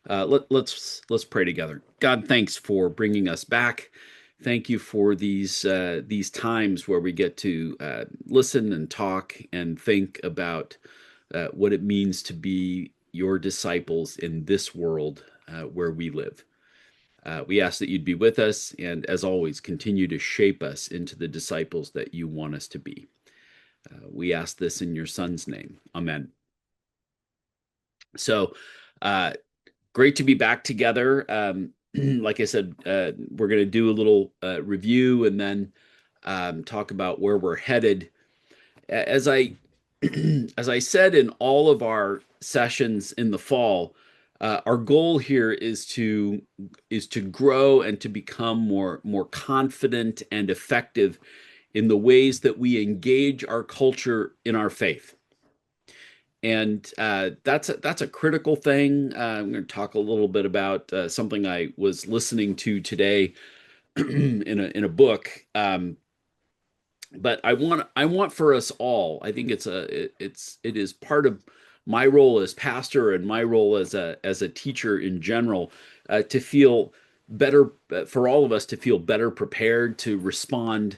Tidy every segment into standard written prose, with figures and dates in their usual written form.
Let's pray together. God, thanks for bringing us back. Thank you for these times where we get to listen and talk and think about what it means to be your disciples in this world where we live. We ask that you'd be with us and, as always, continue to shape us into the disciples that you want us to be. We ask this in your Son's name. Amen. So, uh, great to be back together. Like I said, we're going to do a little review and then talk about where we're headed. As I as I said in all of our sessions in the fall, our goal here is to grow and to become more confident and effective in the ways that we engage our culture in our faith. And that's a critical thing. I'm going to talk a little bit about something I was listening to today in a book. But I want for us all. I think it is part of my role as pastor and my role as a teacher in general to feel better, for all of us to feel better prepared to respond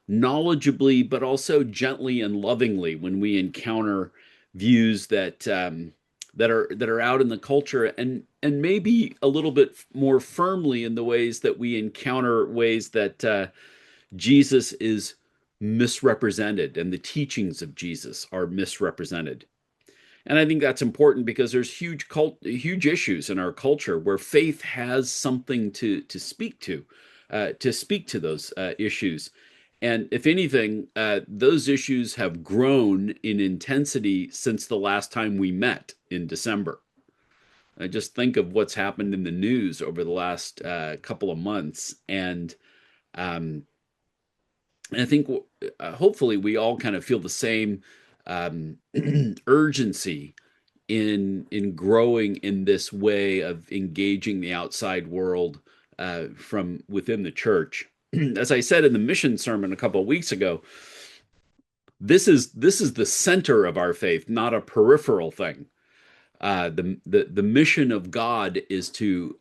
knowledgeably, but also gently and lovingly when we encounter views that are out in the culture, and maybe a little bit more firmly in the ways that we encounter ways that Jesus is misrepresented and the teachings of Jesus are misrepresented. And I think that's important because there's huge issues in our culture where faith has something to speak to those issues. And if anything, those issues have grown in intensity since the last time we met in December. I just think of what's happened in the news over the last couple of months, um, and I think hopefully we all kind of feel the same um, urgency in growing in this way of engaging the outside world from within the church. As I said in the mission sermon a couple of weeks ago, this is the center of our faith, not a peripheral thing. The mission of God is to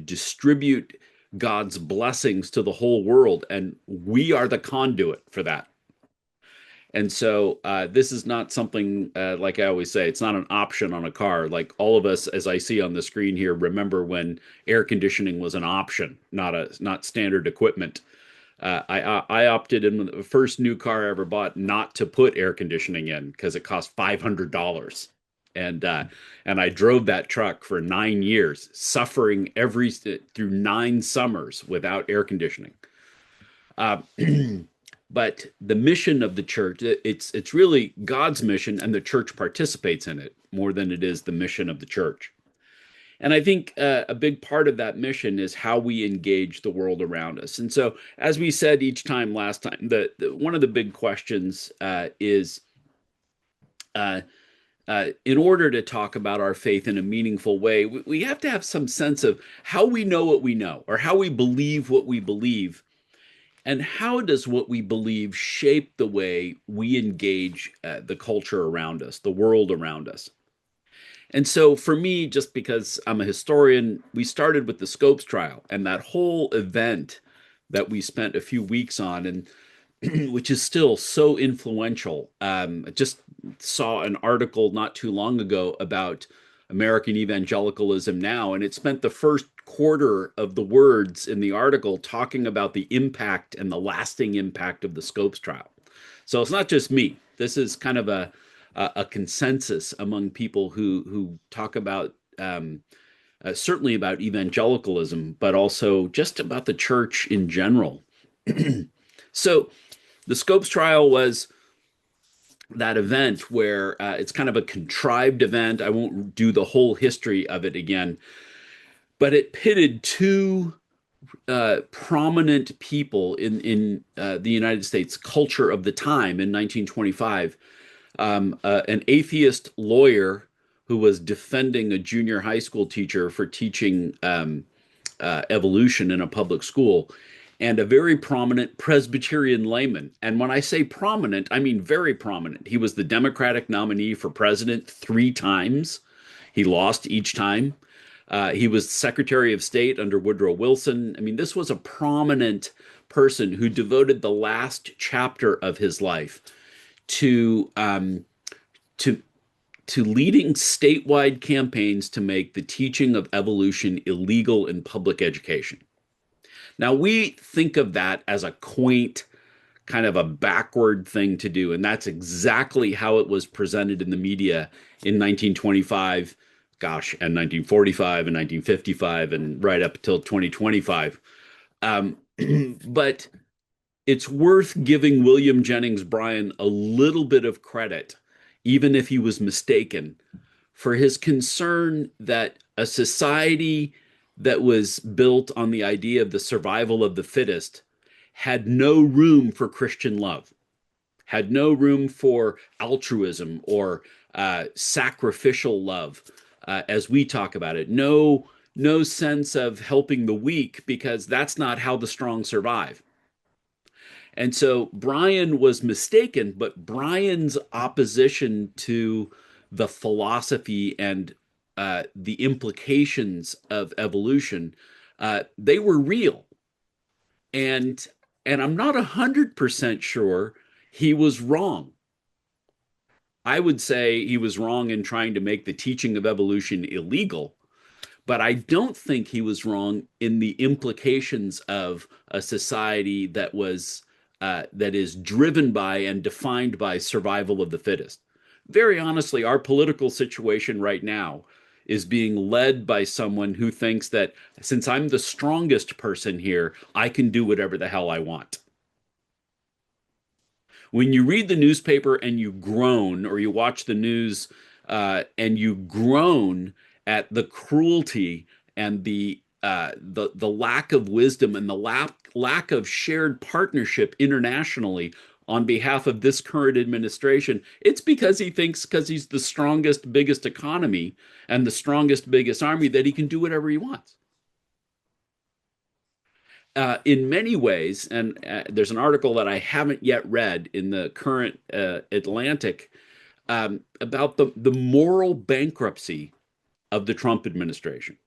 distribute God's blessings to the whole world, and we are the conduit for that. And so this is not something, like I always say, it's not an option on a car. Like all of us, as I see on the screen here, remember when air conditioning was an option, not standard equipment. I opted in the first new car I ever bought not to put air conditioning in because it cost $500, and I drove that truck for 9 years, suffering every through 9 summers without air conditioning. Uh, but the mission of the church, it's really God's mission, and the church participates in it more than it is the mission of the church. And I think a big part of that mission is how we engage the world around us. And so, as we said each time last time, the one of the big questions is uh, in order to talk about our faith in a meaningful way, we have to have some sense of how we know what we know, or how we believe what we believe, and how does what we believe shape the way we engage the culture around us, the world around us. And so for me, just because I'm a historian, we started with the Scopes trial and that whole event that we spent a few weeks on, and which is still so influential. I just saw an article not too long ago about American evangelicalism now, and it spent the first quarter of the words in the article talking about the impact and the lasting impact of the Scopes trial. So it's not just me. This is kind of a consensus among people who talk about certainly about evangelicalism, but also just about the church in general. So the Scopes trial was that event where it's kind of a contrived event. I won't do the whole history of it again, but it pitted two prominent people in the United States culture of the time in 1925. An atheist lawyer who was defending a junior high school teacher for teaching evolution in a public school, and a very prominent Presbyterian layman. And when I say prominent, I mean very prominent. He was the Democratic nominee for president 3 times. He lost each time. He was Secretary of State under Woodrow Wilson. I mean, this was a prominent person who devoted the last chapter of his life to to to leading statewide campaigns to make the teaching of evolution illegal in public education. Now, we think of that as a quaint, kind of a backward thing to do, and that's exactly how it was presented in the media in 1925, gosh, and 1945 and 1955, and right up until 2025. Um, but it's worth giving William Jennings Bryan a little bit of credit, even if he was mistaken, for his concern that a society that was built on the idea of the survival of the fittest had no room for Christian love, had no room for altruism or sacrificial love, as we talk about it. No sense of helping the weak, because that's not how the strong survive. And so Bryan was mistaken, but Bryan's opposition to the philosophy and the implications of evolution, they were real. And I'm not 100% sure he was wrong. I would say he was wrong in trying to make the teaching of evolution illegal, but I don't think he was wrong in the implications of a society that is driven by and defined by survival of the fittest. Very honestly, our political situation right now is being led by someone who thinks that since I'm the strongest person here, I can do whatever the hell I want. When you read the newspaper and you groan, or you watch the news and you groan at the cruelty and the lack of wisdom and the lack of shared partnership internationally on behalf of this current administration, it's because he thinks, because he's the strongest, biggest economy and the strongest, biggest army, that he can do whatever he wants. In many ways, and there's an article that I haven't yet read in the current Atlantic about the moral bankruptcy of the Trump administration.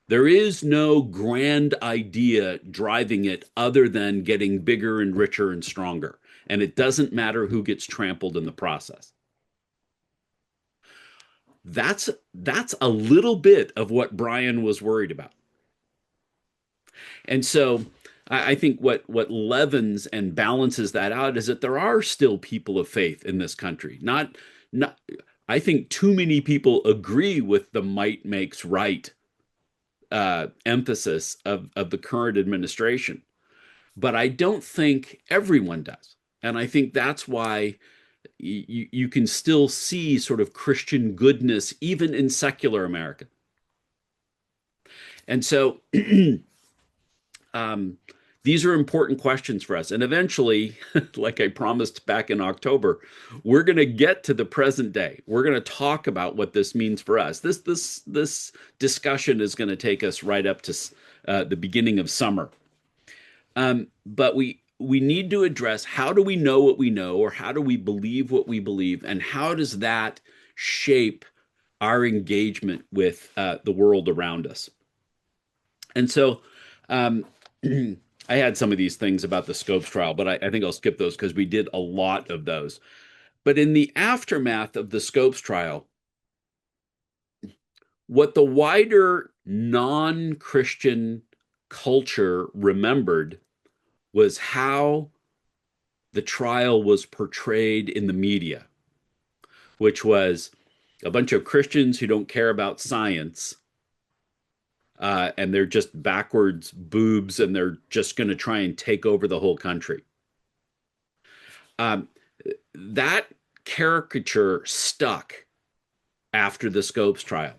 There is no grand idea driving it other than getting bigger and richer and stronger. And it doesn't matter who gets trampled in the process. That's a little bit of what Bryan was worried about. And so I think what leavens and balances that out is that there are still people of faith in this country. Not I think too many people agree with the might makes right emphasis of the current administration, but I don't think everyone does. And I think that's why you can still see sort of Christian goodness even in secular America. And so um, these are important questions for us. And eventually, like I promised back in October, we're going to get to the present day. We're going to talk about what this means for us. This discussion is going to take us right up to the beginning of summer. But we need to address, how do we know what we know, or how do we believe what we believe, and how does that shape our engagement with the world around us? And so I had some of these things about the Scopes trial, but I think I'll skip those because we did a lot of those. But in the aftermath of the Scopes trial, what the wider non-Christian culture remembered was how the trial was portrayed in the media, which was a bunch of Christians who don't care about science, and they're just backwards boobs, and they're just going to try and take over the whole country. That caricature stuck after the Scopes trial.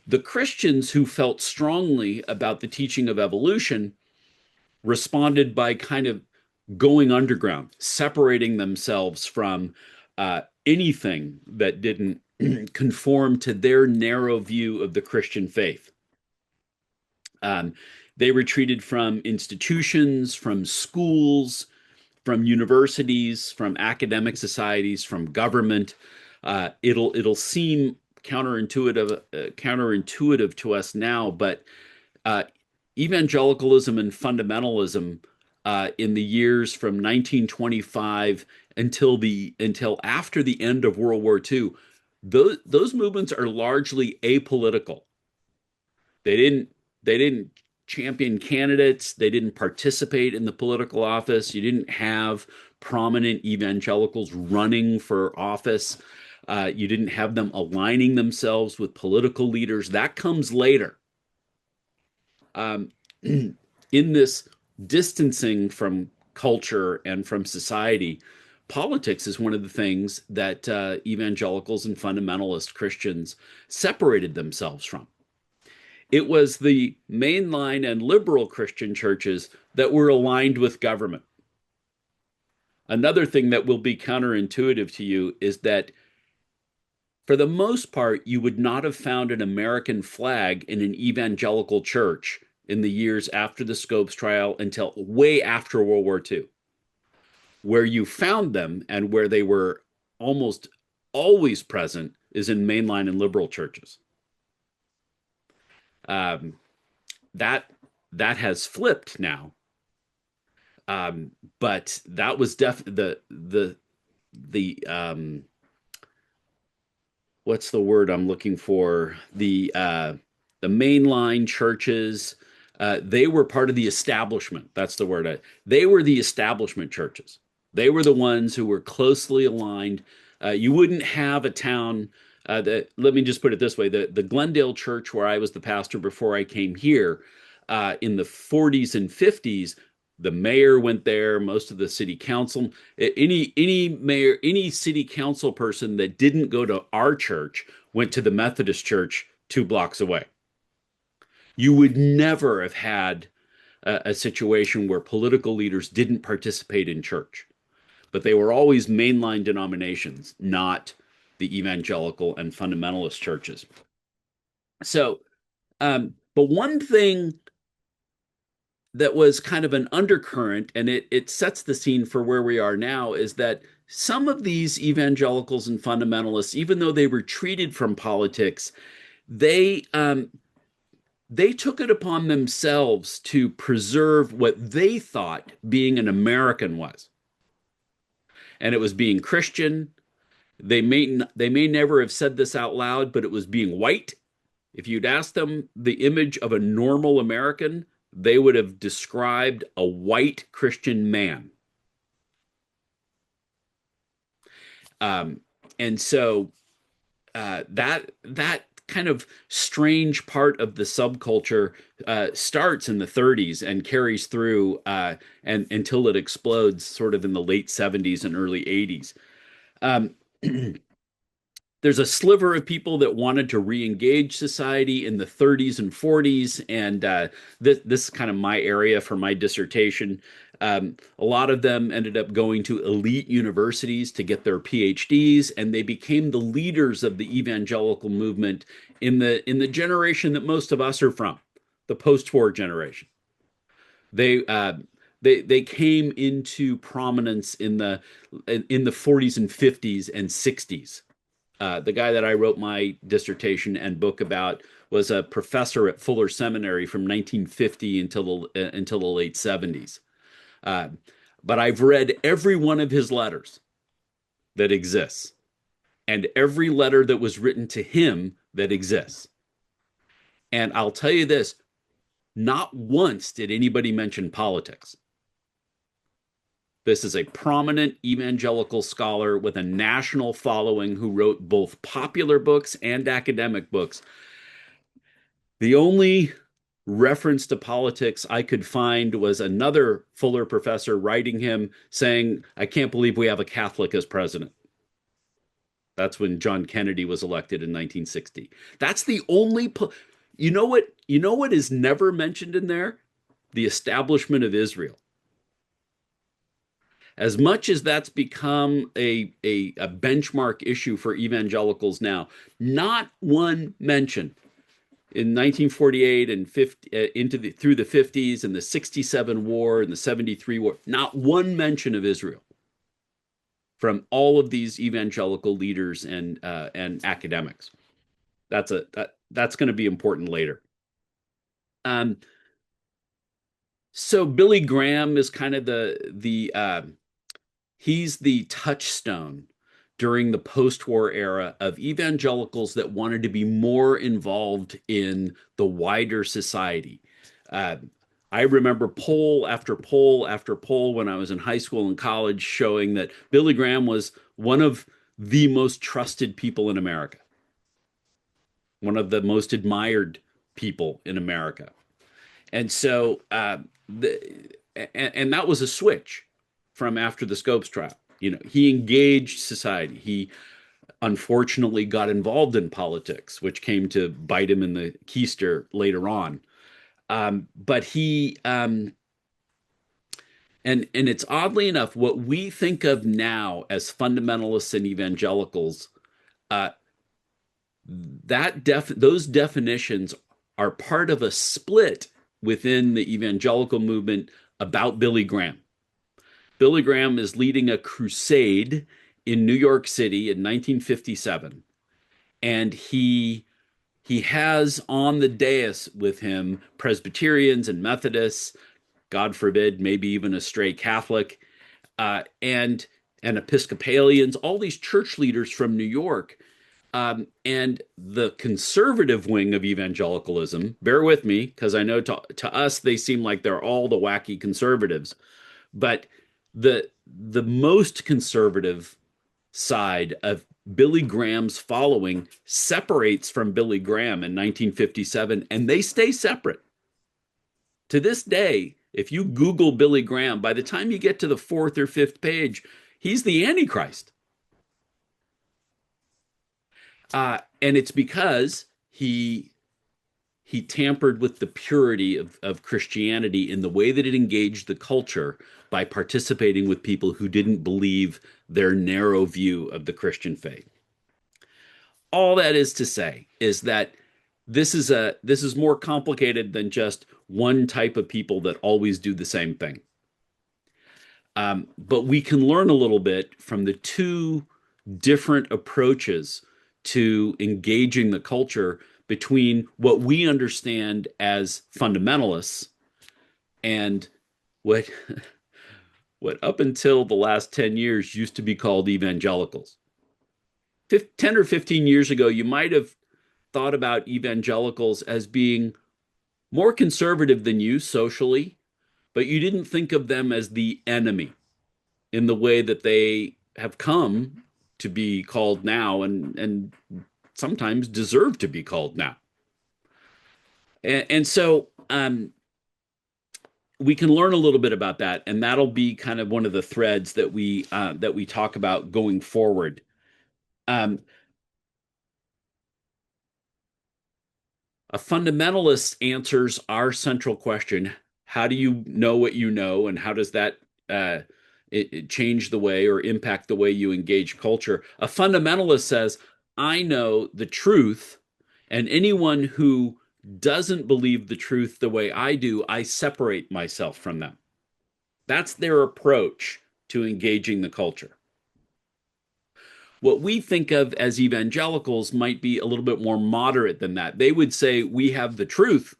The Christians who felt strongly about the teaching of evolution responded by kind of going underground, separating themselves from anything that didn't conform to their narrow view of the Christian faith. They retreated from institutions, from schools, from universities, from academic societies, from government. It'll seem counterintuitive to us now, but uh, evangelicalism and fundamentalism in the years from 1925 until after the end of World War II, those movements are largely apolitical. They didn't champion candidates. They didn't participate in the political office. You didn't have prominent evangelicals running for office. You didn't have them aligning themselves with political leaders. That comes later. Um, in this distancing from culture and from society, politics is one of the things that evangelicals and fundamentalist Christians separated themselves from. It was the mainline and liberal Christian churches that were aligned with government. Another thing that will be counterintuitive to you is that for the most part, you would not have found an American flag in an evangelical church in the years after the Scopes trial until way after World War II. Where you found them and where they were almost always present is in mainline and liberal churches. Um, that that has flipped now. But that was definitely the what's the word I'm looking for? The mainline churches. They were part of the establishment. That's the word. They were the establishment churches. They were the ones who were closely aligned. You wouldn't have a town let me just put it this way: the Glendale church where I was the pastor before I came here, in the 40s and 50s, the mayor went there. Most of the city council, any mayor, any city council person that didn't go to our church went to the Methodist church 2 blocks away. You would never have had a situation where political leaders didn't participate in church, but they were always mainline denominations, not the evangelical and fundamentalist churches. So, but one thing that was kind of an undercurrent, and it sets the scene for where we are now, is that some of these evangelicals and fundamentalists, even though they retreated from politics, they they took it upon themselves to preserve what they thought being an American was, and it was being Christian. They may never have said this out loud, but it was being white. If you'd asked them the image of a normal American, they would have described a white Christian man. Um, and so that kind of strange part of the subculture starts in the 30s and carries through and until it explodes sort of in the late 70s and early 80s. Um, there's a sliver of people that wanted to re-engage society in the 30s and 40s, and this is kind of my area for my dissertation. A lot of them ended up going to elite universities to get their PhDs, and they became the leaders of the evangelical movement in the generation that most of us are from, the post-war generation. They they came into prominence in the 40s and 50s and 60s. The guy that I wrote my dissertation and book about was a professor at Fuller Seminary from 1950 until the late 70s. Uh, but I've read every one of his letters that exists, and every letter that was written to him that exists. And I'll tell you this: not once did anybody mention politics. This is a prominent evangelical scholar with a national following who wrote both popular books and academic books. The only reference to politics I could find was another Fuller professor writing him saying, "I can't believe we have a Catholic as president." That's when John Kennedy was elected in 1960. That's the only you know what is never mentioned in there? The establishment of Israel. As much as that's become a benchmark issue for evangelicals now, not one mention in 1948 and 50, through the 50s and the 67 war and the 73 war, not one mention of Israel from all of these evangelical leaders and academics. That's going to be important later. Um, so Billy Graham is kind of the he's the touchstone during the post-war era of evangelicals that wanted to be more involved in the wider society. Uh, I remember poll after poll after poll when I was in high school and college showing that Billy Graham was one of the most trusted people in America, one of the most admired people in America. And so, and that was a switch from after the Scopes trial. You know, he engaged society. He unfortunately got involved in politics, which came to bite him in the keister later on. But he, and it's oddly enough, what we think of now as fundamentalists and evangelicals, uh, those definitions are part of a split within the evangelical movement about Billy Graham. Billy Graham is leading a crusade in New York City in 1957, and he has on the dais with him Presbyterians and Methodists, God forbid, maybe even a stray Catholic, and Episcopalians, all these church leaders from New York. And the conservative wing of evangelicalism, bear with me, because I know to us they seem like they're all the wacky conservatives, but the most conservative side of Billy Graham's following separates from Billy Graham in 1957, and they stay separate. To this day, if you Google Billy Graham, by the time you get to the fourth or fifth page, he's the Antichrist. And it's because he tampered with the purity of Christianity in the way that it engaged the culture by participating with people who didn't believe their narrow view of the Christian faith. All that is to say is that this is more complicated than just one type of people that always do the same thing. But we can learn a little bit from the two different approaches to engaging the culture between what we understand as fundamentalists and what what up until the last 10 years used to be called evangelicals. 10 or 15 years ago, you might have thought about evangelicals as being more conservative than you socially, but you didn't think of them as the enemy in the way that they have come to be called now and sometimes deserve to be called now. And so we can learn a little bit about that, and that'll be kind of one of the threads that we talk about going forward. Um, a fundamentalist answers our central question: how do you know what you know, and how does that it change the way or impact the way you engage culture? A fundamentalist says, I know the truth, and anyone who doesn't believe the truth the way I do, I separate myself from them. That's their approach to engaging the culture. What we think of as evangelicals might be a little bit more moderate than that. They would say, we have the truth,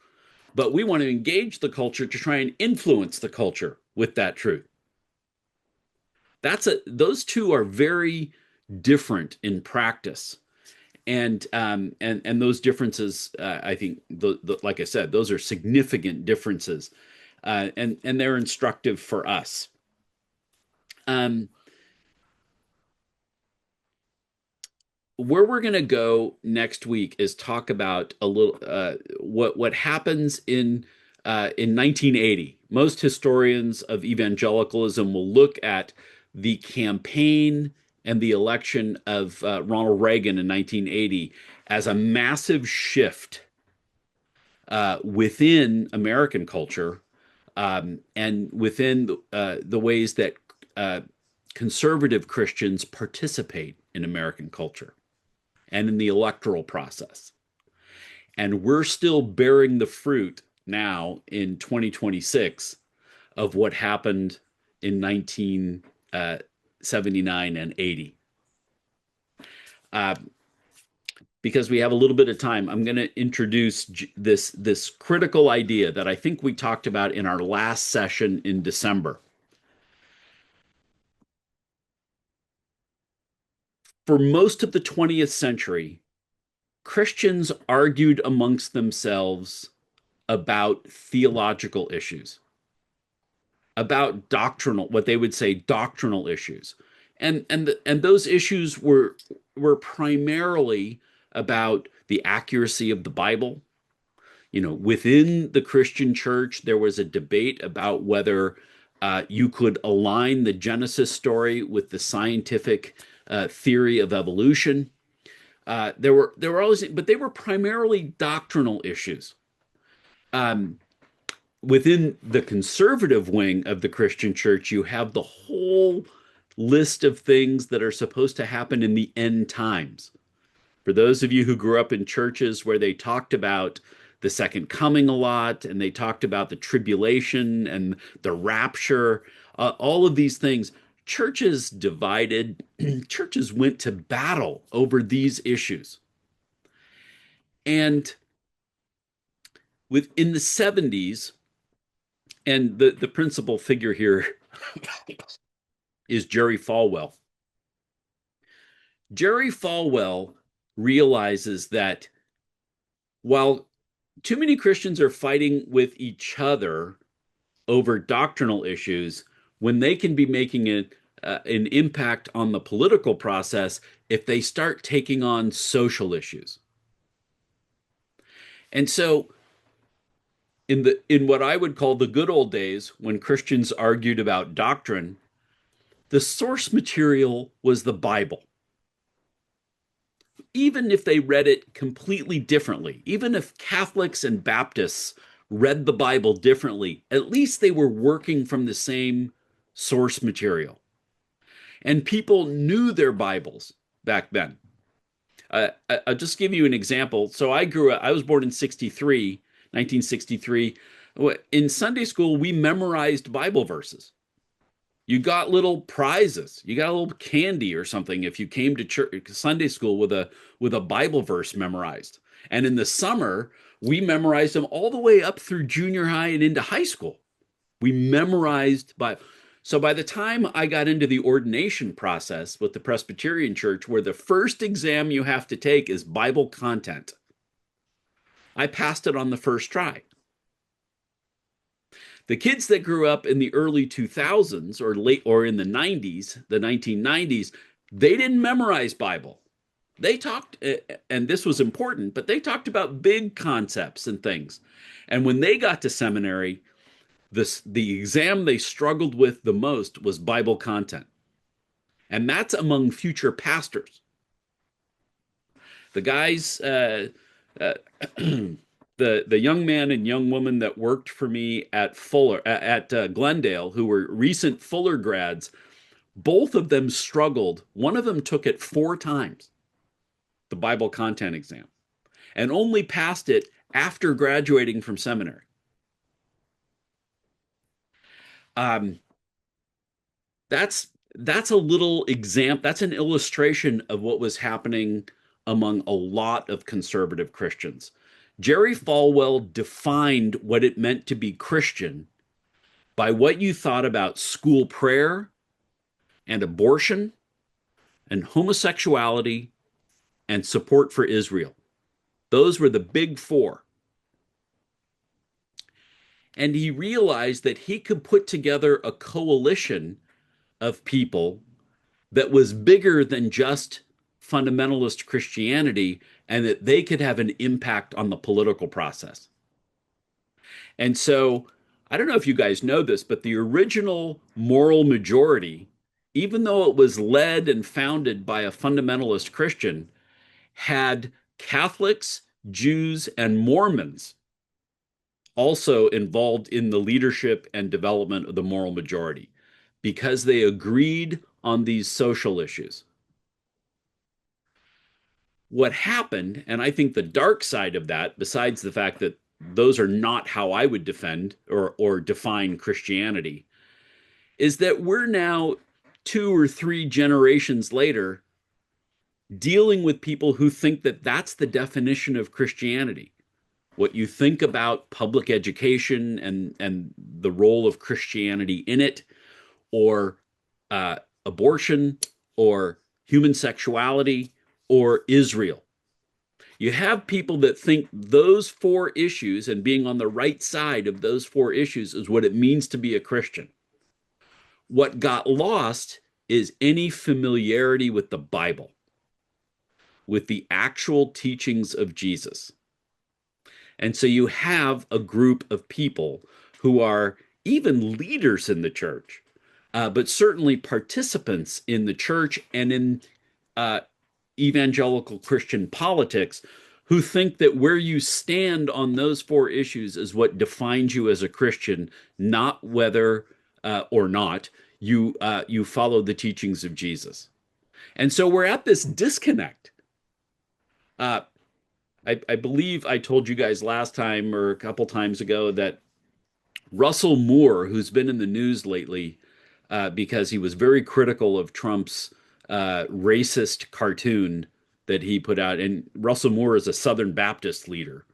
but we want to engage the culture to try and influence the culture with that truth. Those two are very different in practice. And those differences, I think, like I said, those are significant differences, and they're instructive for us. Um, where we're going to go next week is talk about a little what happens in 1980. Most historians of evangelicalism will look at the campaign and the election of Ronald Reagan in 1980 as a massive shift within American culture, and within the ways that conservative Christians participate in American culture and in the electoral process. And we're still bearing the fruit now in 2026 of what happened in 1979 and 80. Uh, because we have a little bit of time, I'm going to introduce this critical idea that I think we talked about in our last session in December. For most of the 20th century, Christians argued amongst themselves about theological issues, about doctrinal, what they would say doctrinal issues. And those issues were primarily about the accuracy of the Bible. You know, within the Christian church, there was a debate about whether you could align the Genesis story with the scientific theory of evolution. There were always, but they were primarily doctrinal issues. Um, Within the conservative wing of the Christian church, you have the whole list of things that are supposed to happen in the end times. For those of you who grew up in churches where they talked about the second coming a lot, and they talked about the tribulation and the rapture, all of these things, churches divided, churches went to battle over these issues. And within the 70s, and the principal figure here is Jerry Falwell. Jerry Falwell realizes that while too many Christians are fighting with each other over doctrinal issues, when they can be making an impact on the political process if they start taking on social issues. And so in what I would call the good old days, when Christians argued about doctrine, the source material was the Bible. Even if they read it completely differently, even if Catholics and Baptists read the Bible differently, at least they were working from the same source material. And people knew their Bibles back then. I'll just give you an example. So I was born in 1963. In Sunday school, we memorized Bible verses. You got little prizes. You got a little candy or something if you came to church, Sunday school with a Bible verse memorized. And in the summer, we memorized them all the way up through junior high and into high school. We memorized Bible. So by the time I got into the ordination process with the Presbyterian Church, where the first exam you have to take is Bible content, I passed it on the first try. The kids that grew up in the early 2000s or in the 90s, the 1990s, they didn't memorize Bible. They talked, and this was important, but they talked about big concepts and things. And when they got to seminary, the exam they struggled with the most was Bible content. And that's among future pastors. The guys, the young man and young woman that worked for me at Glendale, who were recent Fuller grads, both of them struggled. One of them took it 4 times, the Bible content exam, and only passed it after graduating from seminary. That's a little example. That's an illustration of what was happening among a lot of conservative Christians. Jerry Falwell defined what it meant to be Christian by what you thought about school prayer and abortion and homosexuality and support for Israel. Those were the big 4. And he realized that he could put together a coalition of people that was bigger than just fundamentalist Christianity, and that they could have an impact on the political process. And so, I don't know if you guys know this, but the original moral majority, even though it was led and founded by a fundamentalist Christian, had Catholics, Jews, and Mormons also involved in the leadership and development of the moral majority because they agreed on these social issues. What happened, and I think the dark side of that, besides the fact that those are not how I would defend or define Christianity, is that we're now 2 or 3 generations later dealing with people who think that that's the definition of Christianity. What you think about public education and the role of Christianity in it, or uh, abortion, or human sexuality, or Israel. You have people that think those four issues and being on the right side of those four issues is what it means to be a Christian. What got lost is any familiarity with the Bible, with the actual teachings of Jesus. And so you have a group of people who are even leaders in the church, but certainly participants in the church and in uh, evangelical Christian politics, who think that where you stand on those four issues is what defines you as a Christian, not whether or not you follow the teachings of Jesus. And so we're at this disconnect. Uh, I believe I told you guys last time or a couple times ago that Russell Moore, who's been in the news lately because he was very critical of Trump's racist cartoon that he put out, and Russell Moore is a Southern Baptist leader.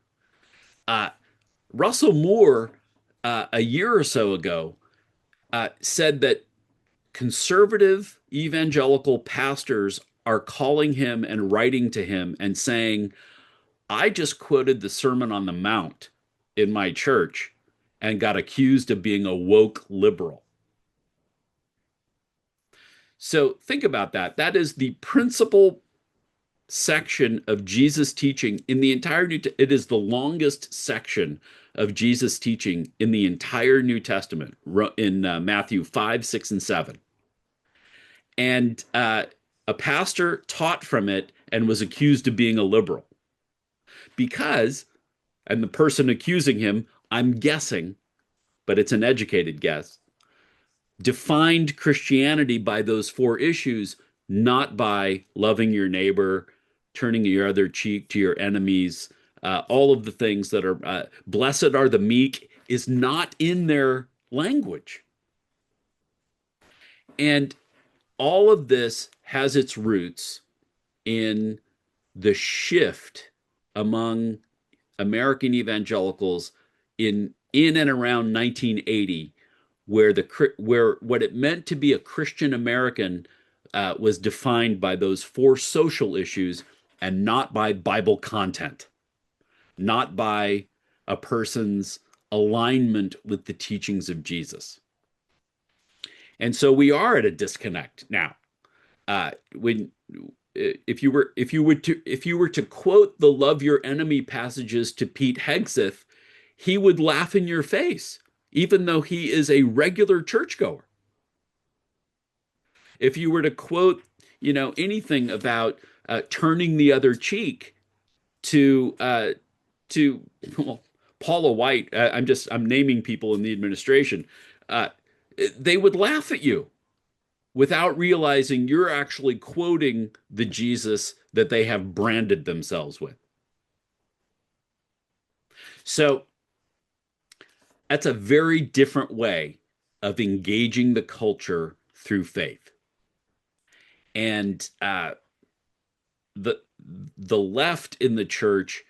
Uh, Russell Moore, a year or so ago, said that conservative evangelical pastors are calling him and writing to him and saying, I just quoted the Sermon on the Mount in my church and got accused of being a woke liberal. So think about that. That is the principal section of Jesus teaching in the entire it is the longest section of Jesus teaching in the entire New Testament in Matthew 5, 6, and 7. And a pastor taught from it and was accused of being a liberal because, and the person accusing him, I'm guessing, but it's an educated guess, defined Christianity by those four issues, not by loving your neighbor, turning your other cheek to your enemies, all of the things that are blessed are the meek is not in their language. And all of this has its roots in the shift among American evangelicals in and around 1980, where what it meant to be a Christian American was defined by those four social issues and not by Bible content, not by a person's alignment with the teachings of Jesus. And so we are at a disconnect now. When if you were to quote the love your enemy passages to Pete Hegseth, he would laugh in your face, even though he is a regular churchgoer. If you were to quote, anything about turning the other cheek to well, Paula White, I'm naming people in the administration, uh, they would laugh at you without realizing you're actually quoting the Jesus that they have branded themselves with. So that's a very different way of engaging the culture through faith. And the the left in the church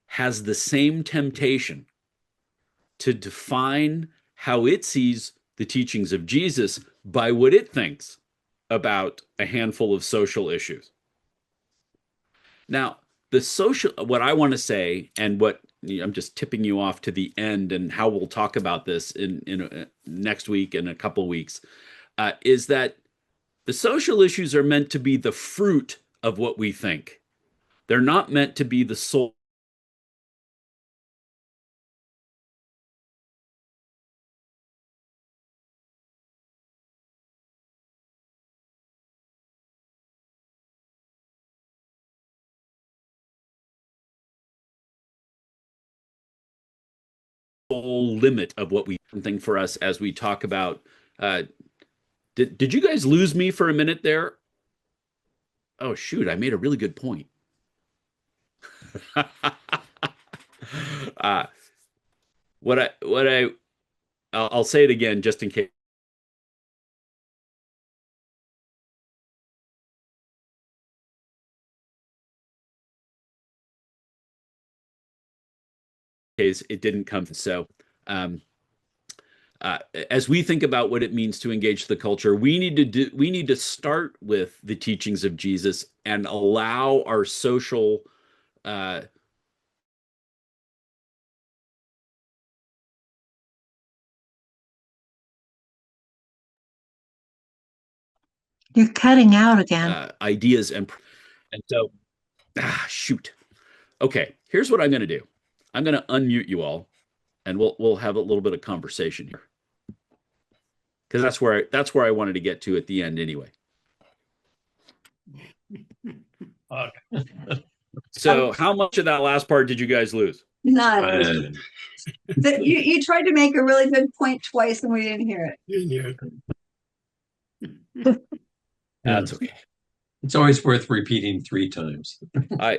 has the same temptation to define how it sees the teachings of Jesus by what it thinks about a handful of social issues. Now, what I want to say, and what I'm just tipping you off to the end, and how we'll talk about this in next week and a couple weeks, is that the social issues are meant to be the fruit of what we think. They're not meant to be the sole limit of what we think for us as we talk about. Did you guys lose me for a minute there? Oh shoot, I made a really good point. uh, I'll say it again just in case. case, it didn't come. So, um, as we think about what it means to engage the culture, we need to start with the teachings of Jesus and allow our social uh, You're cutting out again. ideas and so shoot. Okay, here's what I'm going to do. I'm going to unmute you all, and we'll have a little bit of conversation here because that's where I wanted to get to at the end anyway. So, how much of that last part did you guys lose? None. You tried to make a really good point twice and we didn't hear it. You didn't hear it. That's okay. It's always worth repeating 3 times. I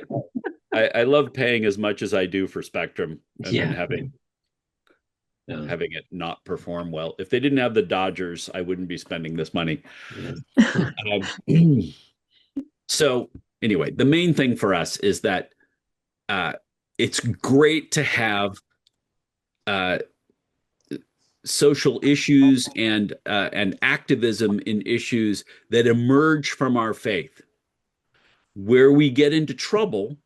love paying as much as I do for Spectrum and then having it not perform well. If they didn't have the Dodgers, I wouldn't be spending this money. So anyway, the main thing for us is that it's great to have social issues and activism in issues that emerge from our faith. Where we get into trouble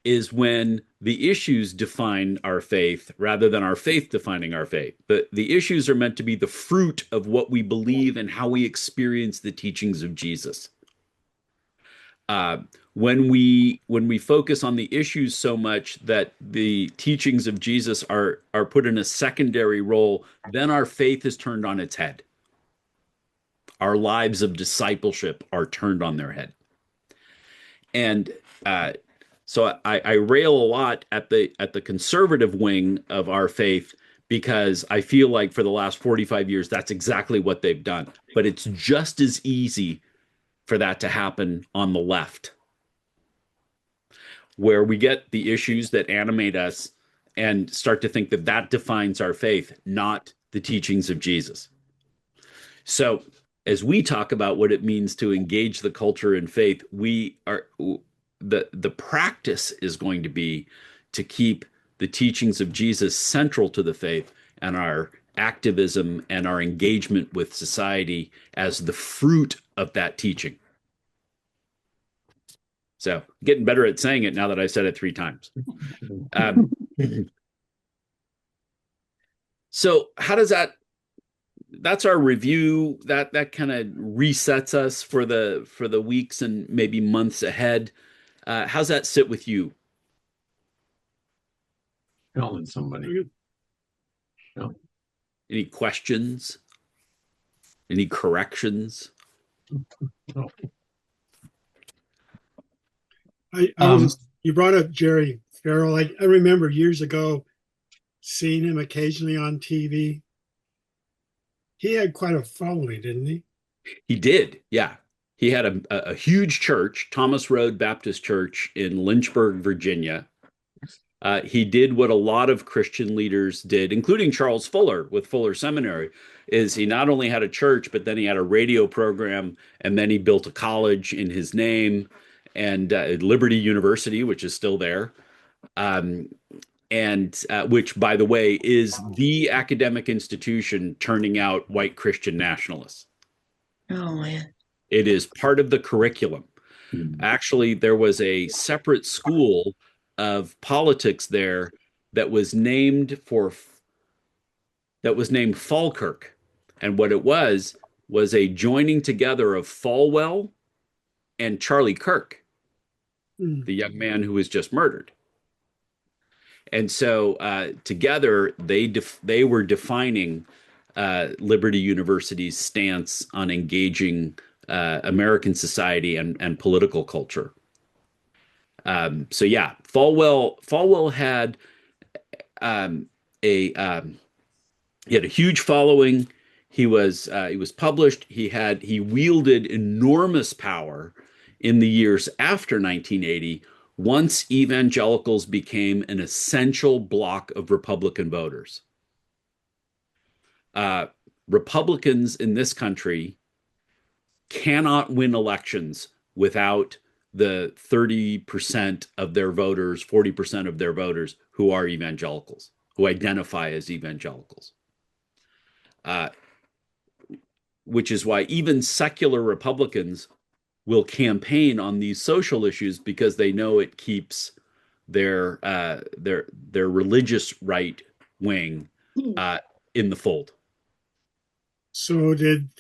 is when the issues define our faith rather than our faith defining our faith. The issues are meant to be the fruit of what we believe and how we experience the teachings of Jesus. When we focus on the issues so much that the teachings of Jesus are put in a secondary role, then our faith is turned on its head. Our lives of discipleship are turned on their head. And so I rail a lot at the conservative wing of our faith because I feel like for the last 45 years, that's exactly what they've done. But it's just as easy for that to happen on the left, where we get the issues that animate us and start to think that that defines our faith, not the teachings of Jesus. So as we talk about what it means to engage the culture in faith, the practice is going to be to keep the teachings of Jesus central to the faith and our activism and our engagement with society as the fruit of that teaching. So getting better at saying it now that I said it 3 times. So how does that's our review. That kind of resets us for the weeks and maybe months ahead. How's that sit with you? Calling somebody. No. Any questions? Any corrections? No. You brought up Jerry Farrell. I remember years ago seeing him occasionally on TV. He had quite a following, didn't he? He did, yeah. He had a huge church, Thomas Road Baptist Church in Lynchburg, Virginia. He did what a lot of Christian leaders did, including Charles Fuller with Fuller Seminary, is he not only had a church, but then he had a radio program, and then he built a college in his name, and Liberty University, which is still there, and which, by the way, is the academic institution turning out white Christian nationalists. Oh, man. It is part of the curriculum. Actually, there was a separate school of politics there that was named Falkirk. And what it was a joining together of Falwell and Charlie Kirk, the young man who was just murdered. And so together they were defining Liberty University's stance on engaging American society and political culture. So yeah, Falwell had he had a huge following. He was published. He wielded enormous power in the years after 1980, once evangelicals became an essential block of Republican voters. Republicans in this country cannot win elections without the 30% of their voters, 40% of their voters who are evangelicals, who identify as evangelicals. Which is why even secular Republicans will campaign on these social issues, because they know it keeps their religious right wing in the fold. So did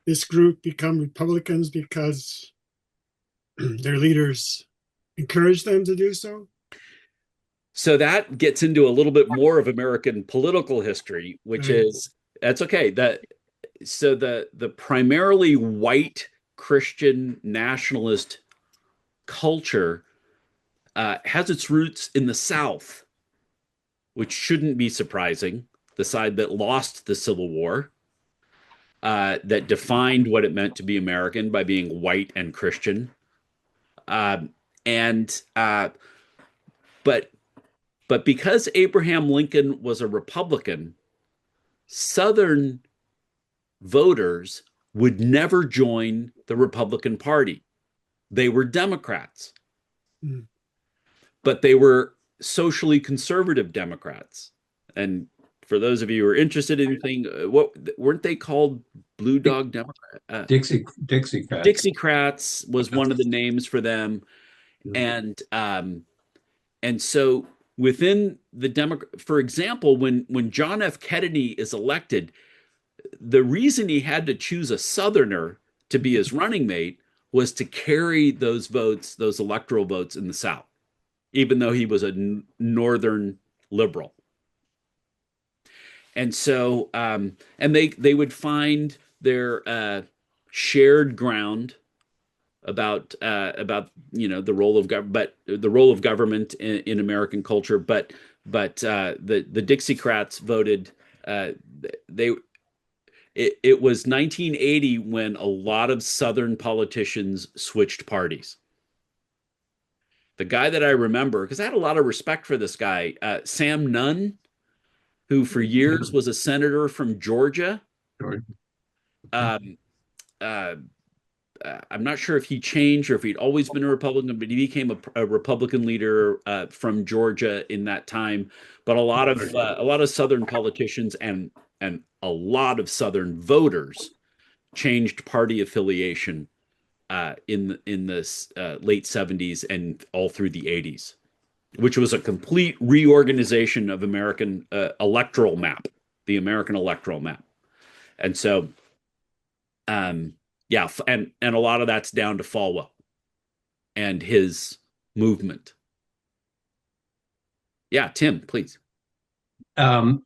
this group become Republicans because their leaders encouraged them to do so? So that gets into a little bit more of American political history, which Right. is, that's okay. So the primarily white Christian nationalist culture has its roots in the South, which shouldn't be surprising. The side that lost the Civil War, that defined what it meant to be American by being white and Christian. But because Abraham Lincoln was a Republican, Southern voters would never join the Republican Party. They were Democrats, but they were socially conservative Democrats. And for those of you who are interested in anything, what weren't they called? Blue Dog Democrat? Dixiecrats. Dixiecrats was one of the names for them. And so within the Democrat, for example, when John F. Kennedy is elected, the reason he had to choose a Southerner to be his running mate was to carry those votes, those electoral votes in the South, even though he was a Northern liberal. And so, and they would find their shared ground about the role of government in American culture. But the Dixiecrats voted. It was 1980 when a lot of Southern politicians switched parties. The guy that I remember, because I had a lot of respect for this guy, Sam Nunn, who for years was a senator from Georgia. I'm not sure if he changed or if he'd always been a Republican, but he became a Republican leader from Georgia in that time. But a lot of Southern politicians and a lot of Southern voters changed party affiliation in the late 70s and all through the 80s, which was a complete reorganization of American electoral map, the American electoral map. And so, yeah, and a lot of that's down to Falwell and his movement. Yeah, Tim, please. One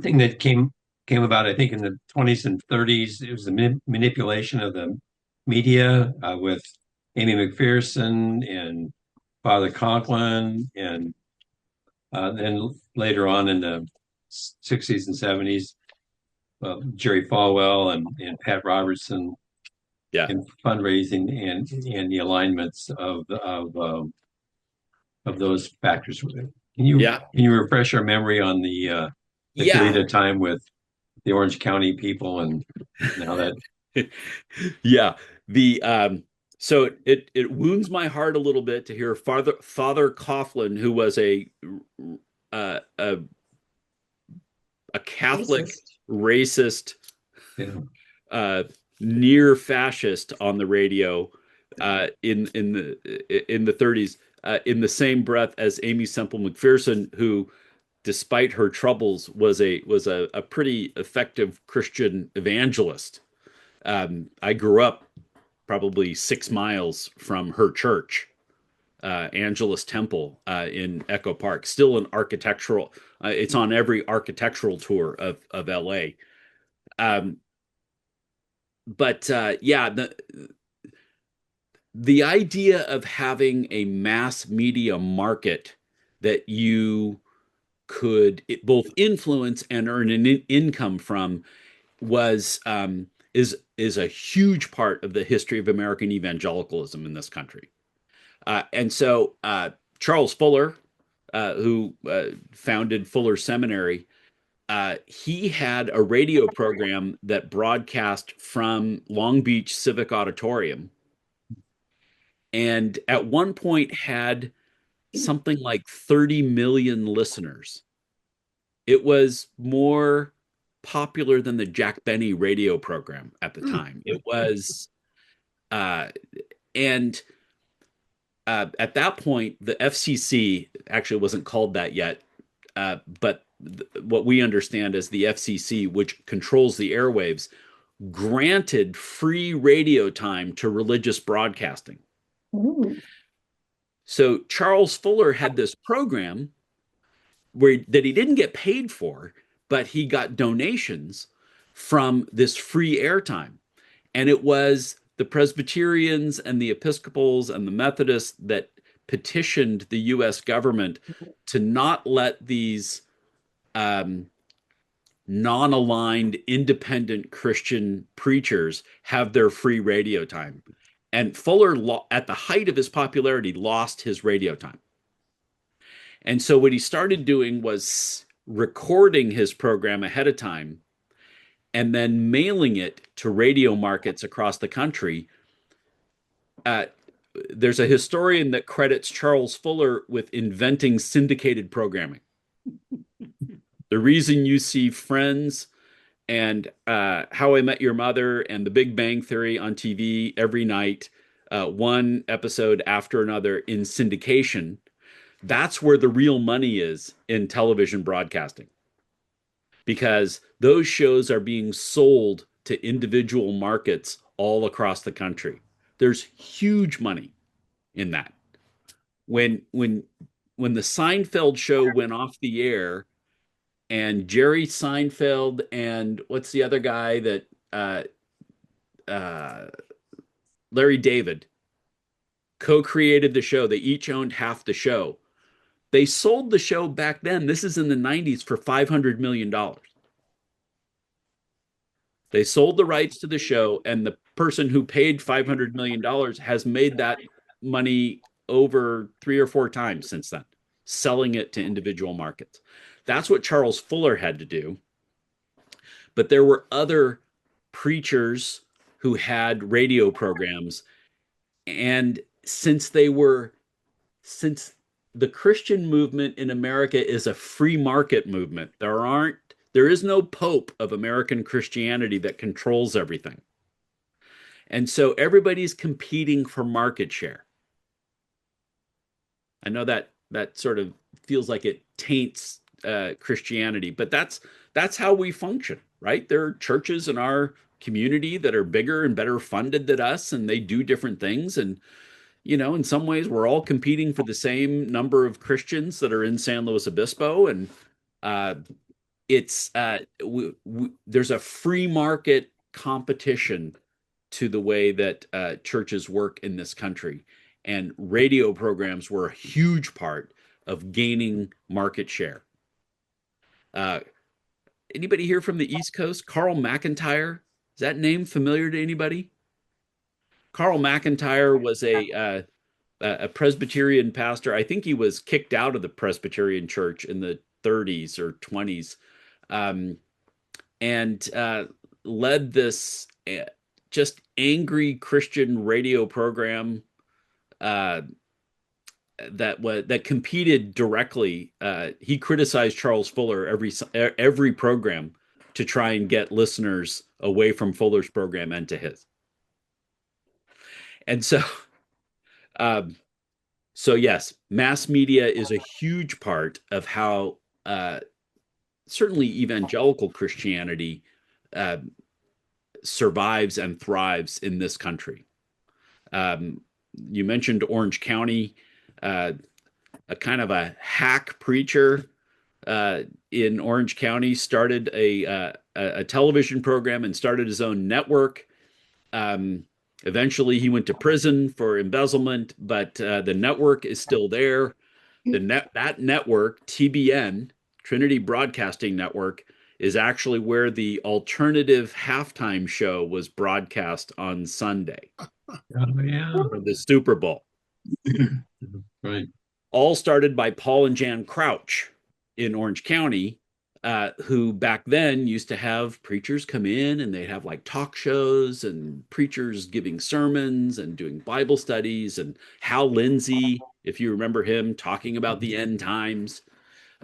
thing that came about, I think, in the 20s and 30s, it was the manipulation of the media with Amy McPherson and Father Conklin, and then later on in the 60s and 70s, Jerry Falwell and Pat Robertson, and fundraising and the alignments of those factors. Can you refresh our memory on the period of time with the Orange County people and how that? Yeah, so it wounds my heart a little bit to hear Father Coughlin, who was a Catholic racist, near fascist on the radio in the 30s, in the same breath as Amy Semple McPherson, who, despite her troubles, was a pretty effective Christian evangelist. I grew up probably 6 miles from her church, Angelus Temple in Echo Park. Still an architectural. It's on every architectural tour of LA. But yeah, the idea of having a mass media market that you could both influence and earn an income from is a huge part of the history of American evangelicalism in this country. And so Charles Fuller, who founded Fuller Seminary, he had a radio program that broadcast from Long Beach Civic Auditorium. and at one point had something like 30 million listeners. It was more popular than the Jack Benny radio program at the time. It was, and at that point, the FCC actually wasn't called that yet, but what we understand as the FCC, which controls the airwaves, granted free radio time to religious broadcasting. Ooh. So Charles Fuller had this program that he didn't get paid for, but he got donations from this free airtime. And it was the Presbyterians and the Episcopals and the Methodists that petitioned the US government to not let these non-aligned independent Christian preachers have their free radio time. And Fuller, at the height of his popularity, lost his radio time. And so what he started doing was recording his program ahead of time and then mailing it to radio markets across the country. There's a historian that credits Charles Fuller with inventing syndicated programming. The reason you see Friends and How I Met Your Mother and The Big Bang Theory on TV every night, one episode after another in syndication, that's where the real money is in television broadcasting. Because those shows are being sold to individual markets all across the country. There's huge money in that. When the Seinfeld show went off the air, and Jerry Seinfeld and what's the other guy that Larry David co-created the show. They each owned half the show. They sold the show back then, this is in the 90s, for $500 million. They sold the rights to the show, and the person who paid $500 million has made that money over 3 or 4 times since then, selling it to individual markets. That's what Charles Fuller had to do. But there were other preachers who had radio programs. And since the Christian movement in America is a free market movement, there is no pope of American Christianity that controls everything. And so everybody's competing for market share. I know that sort of feels like it taints Christianity, but that's how we function, right? There are churches in our community that are bigger and better funded than us, and they do different things. And, in some ways, we're all competing for the same number of Christians that are in San Luis Obispo. And there's a free market competition to the way that churches work in this country. And radio programs were a huge part of gaining market share. Anybody here from the East Coast? Carl McIntyre? Is that name familiar to anybody? Carl McIntyre was a Presbyterian pastor. I think he was kicked out of the Presbyterian church in the 30s or 20s, and led this just angry Christian radio program that competed directly. He criticized Charles Fuller every program to try and get listeners away from Fuller's program and to his. And so yes, mass media is a huge part of how certainly evangelical Christianity survives and thrives in this country. You mentioned Orange County. A kind of a hack preacher in Orange County started a television program and started his own network. Eventually, he went to prison for embezzlement, but the network is still there. That network, TBN, Trinity Broadcasting Network, is actually where the alternative halftime show was broadcast on Sunday. Oh, yeah. For the Super Bowl. Right. All started by Paul and Jan Crouch in Orange County, who back then used to have preachers come in and they'd have like talk shows and preachers giving sermons and doing Bible studies, and Hal Lindsey, if you remember him, talking about the end times.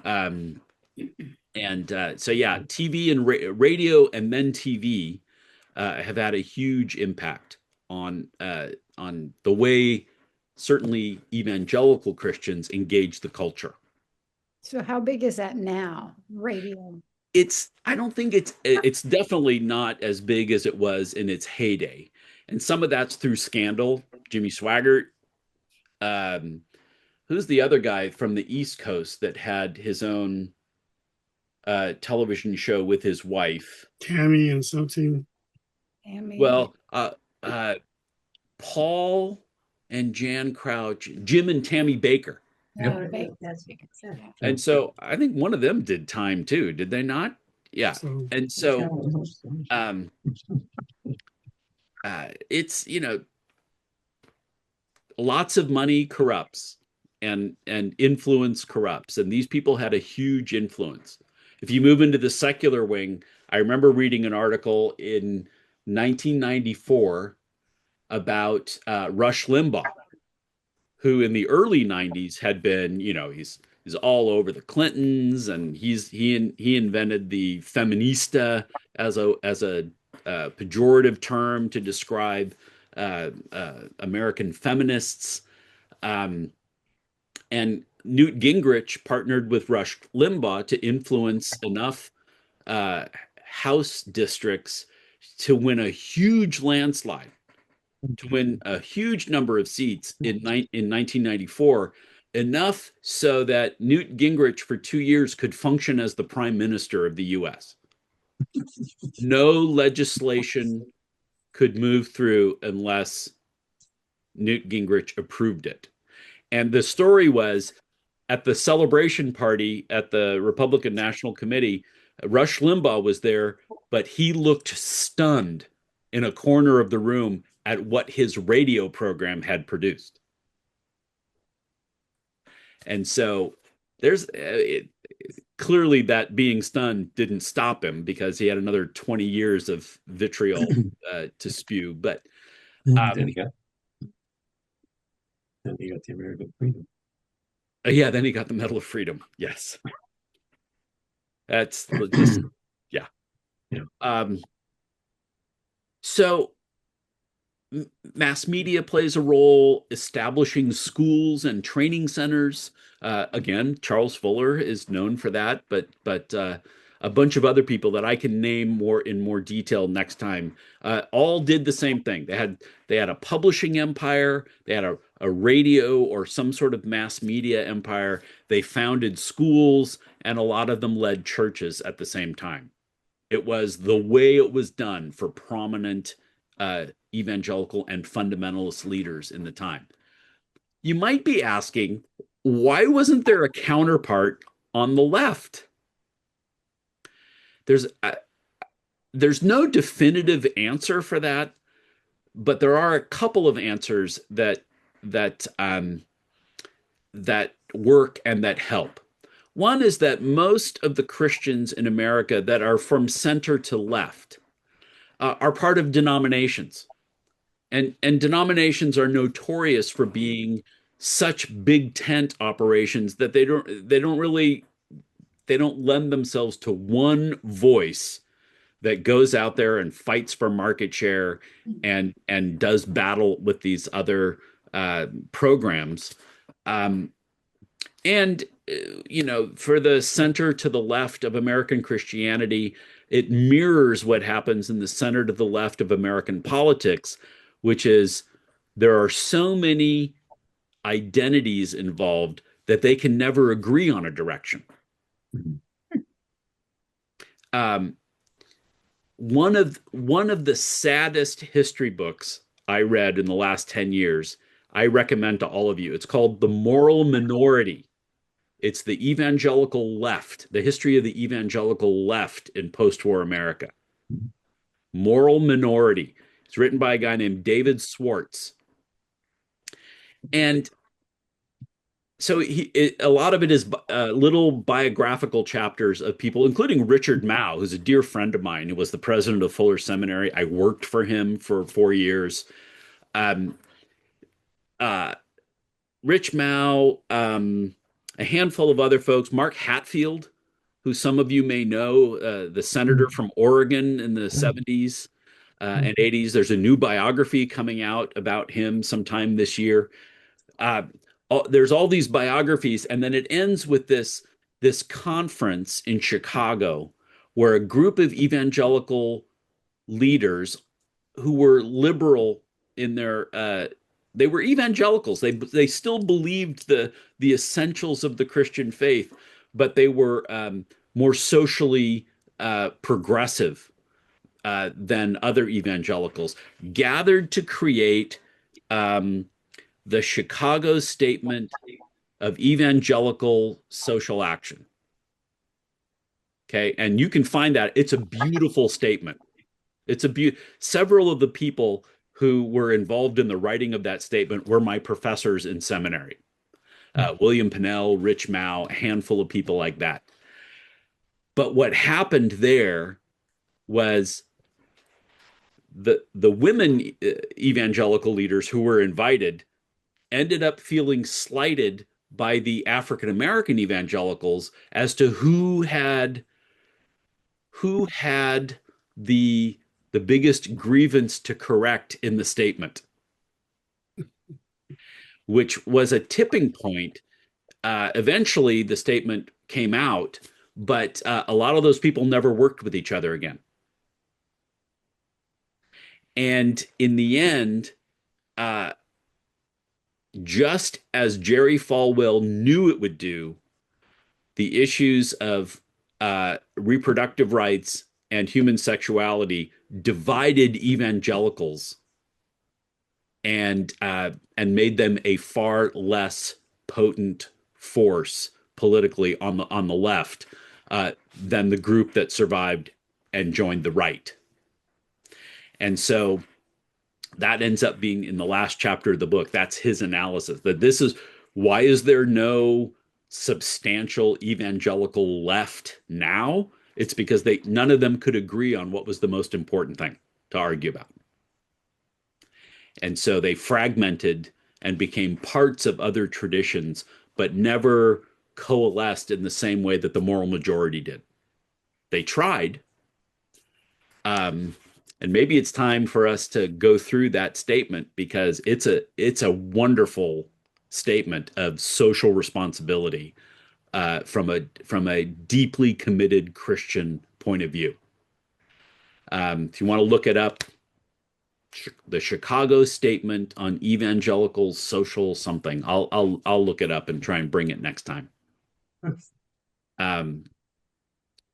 Um, so yeah, TV and radio and then TV have had a huge impact on the way certainly evangelical Christians engage the culture. So how big is that now, radio? I don't think it's definitely not as big as it was in its heyday. And some of that's through scandal. Jimmy Swaggart. Who's the other guy from the East Coast that had his own television show with his wife? Tammy and something. Tammy. Well, Paul and Jan Crouch, Jim and Tammy Baker. Yeah, That's And so I think one of them did time too, did they not? Yeah. So And so it's, lots of money corrupts and influence corrupts. And these people had a huge influence. If you move into the secular wing, I remember reading an article in 1994 about Rush Limbaugh, who in the early 90s had been, he's all over the Clintons, and he invented the feminista as a pejorative term to describe American feminists. And Newt Gingrich partnered with Rush Limbaugh to influence enough House districts to win a huge landslide, to win a huge number of seats in 1994, enough so that Newt Gingrich for 2 years could function as the prime minister of the US. No legislation could move through unless Newt Gingrich approved it. And the story was, at the celebration party at the Republican National Committee, Rush Limbaugh was there, but he looked stunned in a corner of the room at what his radio program had produced. And so there's clearly that being stunned didn't stop him, because he had another 20 years of vitriol to spew. But then he got the American freedom. Yeah, then he got the Medal of Freedom. Yes. That's just, yeah. So mass media plays a role establishing schools and training centers. Again, Charles Fuller is known for that, but a bunch of other people that I can name in more detail next time all did the same thing. They had a publishing empire, they had a radio or some sort of mass media empire. They founded schools, and a lot of them led churches at the same time. It was the way it was done for prominent evangelical and fundamentalist leaders in the time. You might be asking, why wasn't there a counterpart on the left? There's no definitive answer for that, but there are a couple of answers that work and that help. One is that most of the Christians in America that are from center to left are part of denominations. And denominations are notorious for being such big tent operations that they don't lend themselves to one voice that goes out there and fights for market share and does battle with these other programs. For the center to the left of American Christianity, it mirrors what happens in the center to the left of American politics, which is there are so many identities involved that they can never agree on a direction. One of the saddest history books I read in the last 10 years, I recommend to all of you. It's called The Moral Minority. It's the evangelical left, the history of the evangelical left in post-war America. Moral Minority. It's written by a guy named David Schwartz. And So a lot of it is little biographical chapters of people, including Richard Mao, who's a dear friend of mine, who was the president of Fuller Seminary. I worked for him for 4 years. Um, uh, Rich Mao, a handful of other folks, Mark Hatfield, who some of you may know, the senator from Oregon in the 70s and 80s. There's a new biography coming out about him sometime this year. Uh, there's all these biographies, and then it ends with this conference in Chicago where a group of evangelical leaders who were liberal in their they were evangelicals. They still believed the essentials of the Christian faith, but they were more socially progressive than other evangelicals, gathered to create the Chicago Statement of Evangelical Social Action. Okay, and you can find that. It's a beautiful statement. Several of the people who were involved in the writing of that statement were my professors in seminary. William Pinnell, Rich Mao, a handful of people like that. But what happened there was the women evangelical leaders who were invited ended up feeling slighted by the African American evangelicals as to who had the biggest grievance to correct in the statement, which was a tipping point. Eventually, the statement came out, but a lot of those people never worked with each other again. And in the end, just as Jerry Falwell knew it would do, the issues of reproductive rights and human sexuality divided evangelicals and made them a far less potent force politically on the left than the group that survived and joined the right. And so that ends up being in the last chapter of the book. That's his analysis, that this is why is there no substantial evangelical left now? It's because none of them could agree on what was the most important thing to argue about. And so they fragmented and became parts of other traditions, but never coalesced in the same way that the moral majority did. They tried. And maybe it's time for us to go through that statement, because it's a wonderful statement of social responsibility from a deeply committed Christian point of view. If you want to look it up, the Chicago Statement on Evangelical Social something. I'll look it up and try and bring it next time.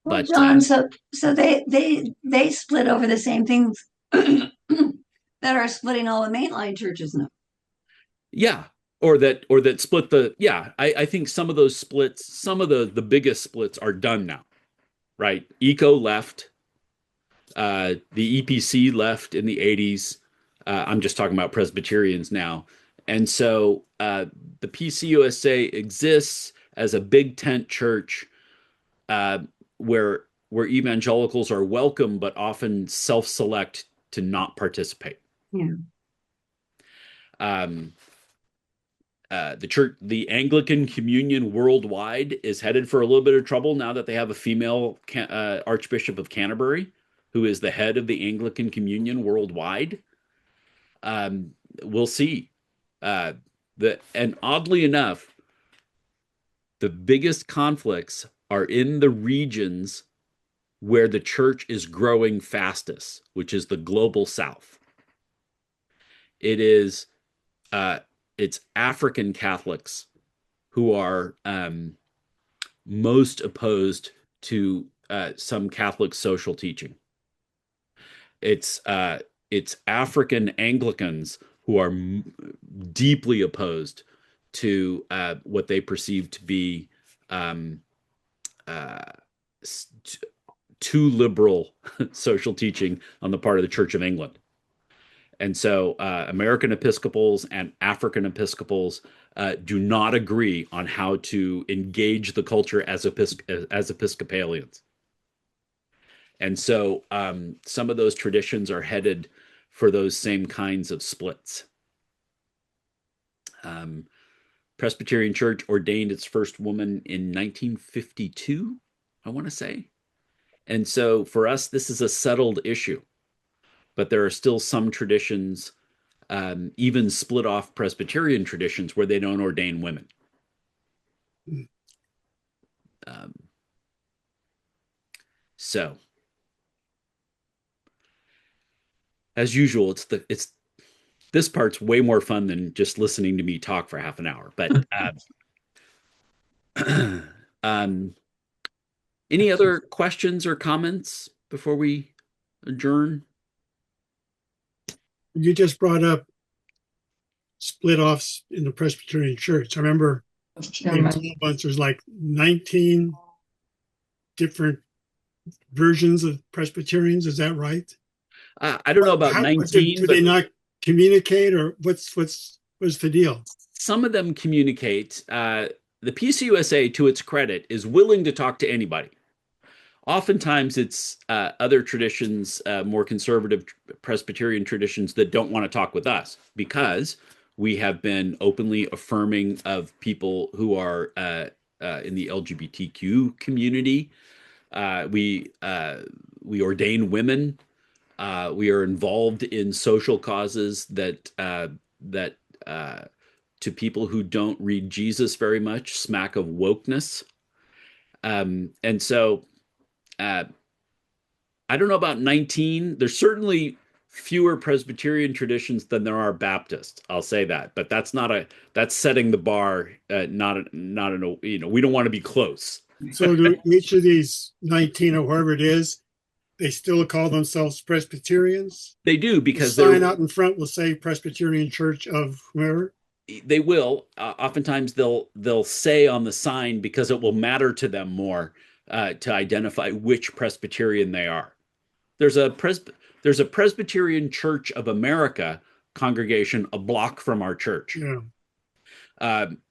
Well, But John, so they split over the same things that are splitting all the mainline churches now. yeah, or that split the I think some of those splits, some of the biggest splits are done now, right? ECO left, the EPC left in the 80s. I'm just talking about Presbyterians now. And so the PCUSA exists as a big tent church where evangelicals are welcome, but often self-select to not participate. Yeah. The Anglican Communion worldwide is headed for a little bit of trouble now that they have a female Archbishop of Canterbury, who is the head of the Anglican Communion worldwide. We'll see. And oddly enough, the biggest conflicts are in the regions where the church is growing fastest, which is the global south. It's African Catholics who are most opposed to some Catholic social teaching. It's African Anglicans who are deeply opposed to what they perceive to be too liberal social teaching on the part of the Church of England. And so American Episcopals and African Episcopals do not agree on how to engage the culture as Episcopalians. And so some of those traditions are headed for those same kinds of splits. Presbyterian Church ordained its first woman in 1952, I want to say. And so for us, this is a settled issue. But there are still some traditions, even split off Presbyterian traditions, where they don't ordain women. So, as usual, it's this part's way more fun than just listening to me talk for half an hour. But any other questions or comments before we adjourn? You just brought up split offs in the Presbyterian Church. I remember once there's like 19 different versions of Presbyterians. Is that right? I don't know about 19. Do they not communicate, or what's the deal? Some of them communicate. The PCUSA, to its credit, is willing to talk to anybody. Oftentimes, it's other traditions, more conservative Presbyterian traditions, that don't want to talk with us because we have been openly affirming of people who are in the LGBTQ community. We ordain women. We are involved in social causes that to people who don't read Jesus very much smack of wokeness. And so I don't know about 19. There's certainly fewer Presbyterian traditions than there are Baptists. I'll say that, but that's setting the bar. We don't want to be close. So do each of these 19 or whoever it is, they still call themselves Presbyterians? They do, because the sign out in front will say Presbyterian Church of whoever. They will. Oftentimes they'll say on the sign, because it will matter to them more to identify which Presbyterian they are. There's a Presbyterian Church of America congregation a block from our church. Yeah.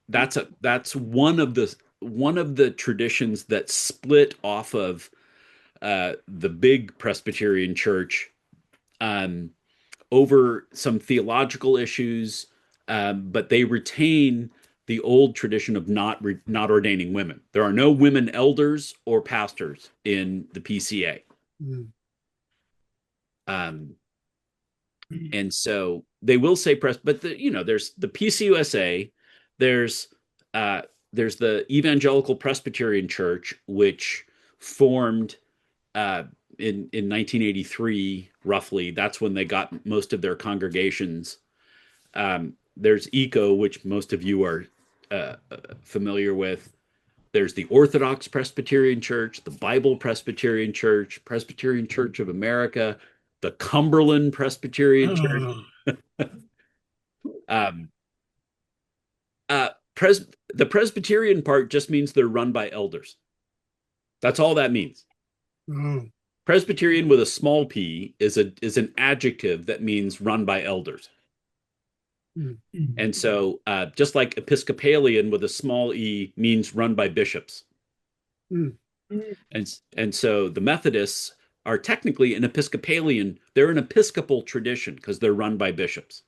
That's one of the traditions that split off of the big Presbyterian Church over some theological issues, but they retain the old tradition of not ordaining women. There are no women elders or pastors in the PCA. And so they will say but there's the PCUSA, there's the Evangelical Presbyterian Church, which formed in 1983, roughly. That's when they got most of their congregations. There's ECO, which most of you are familiar with. There's the Orthodox Presbyterian Church, the Bible Presbyterian Church, Presbyterian Church of America, the Cumberland Presbyterian Church. The Presbyterian part just means they're run by elders. That's all that means. Presbyterian with a small p is an adjective that means run by elders. And so just like Episcopalian with a small e means run by bishops. And so the Methodists are technically an Episcopalian. They're an Episcopal tradition because they're run by bishops,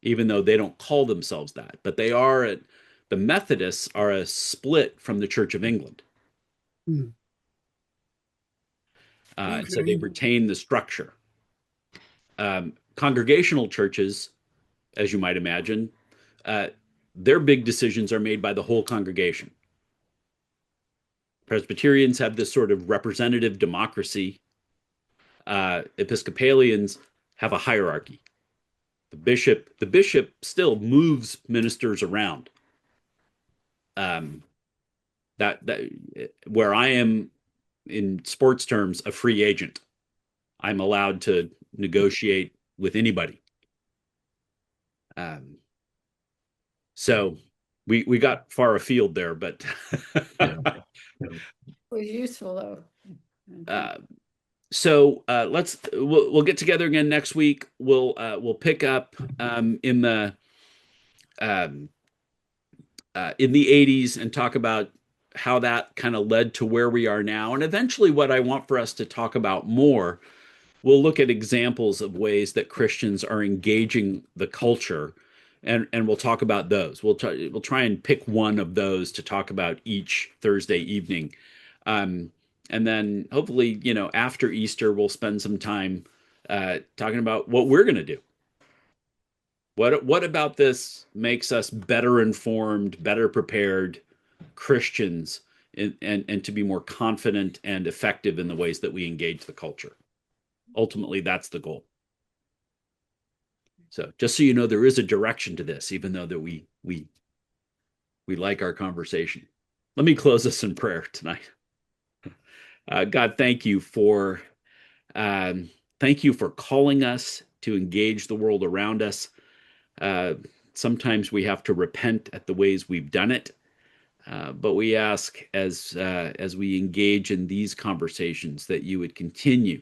even though they don't call themselves that. But the Methodists are a split from the Church of England. So they retain the structure. Congregational churches, as you might imagine, their big decisions are made by the whole congregation. Presbyterians have this sort of representative democracy. Episcopalians have a hierarchy. The bishop still moves ministers around. Where I am, in sports terms, a free agent. I'm allowed to negotiate with anybody. So we got far afield there, but It was useful though. So we'll get together again next week. We'll pick up in the in the 80s and talk about how that kind of led to where we are now. And eventually, what I want for us to talk about more, we'll look at examples of ways that Christians are engaging the culture, and we'll talk about those. We'll try and pick one of those to talk about each Thursday evening. And then hopefully, after Easter, we'll spend some time talking about what we're going to do. What about this makes us better informed, better prepared Christians, and to be more confident and effective in the ways that we engage the culture? Ultimately, that's the goal. So just so you know, there is a direction to this, even though that we like our conversation. Let me close this in prayer tonight. God, thank you for calling us to engage the world around us. Sometimes we have to repent at the ways we've done it, but we ask as we engage in these conversations that you would continue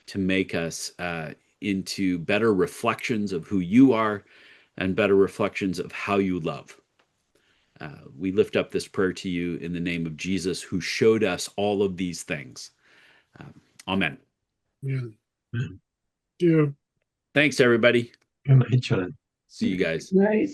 to make us into better reflections of who you are and better reflections of how you love. We lift up this prayer to you in the name of Jesus, who showed us all of these things. Amen. Yeah. Yeah. Thanks, everybody. Good night, John. See you guys. Right.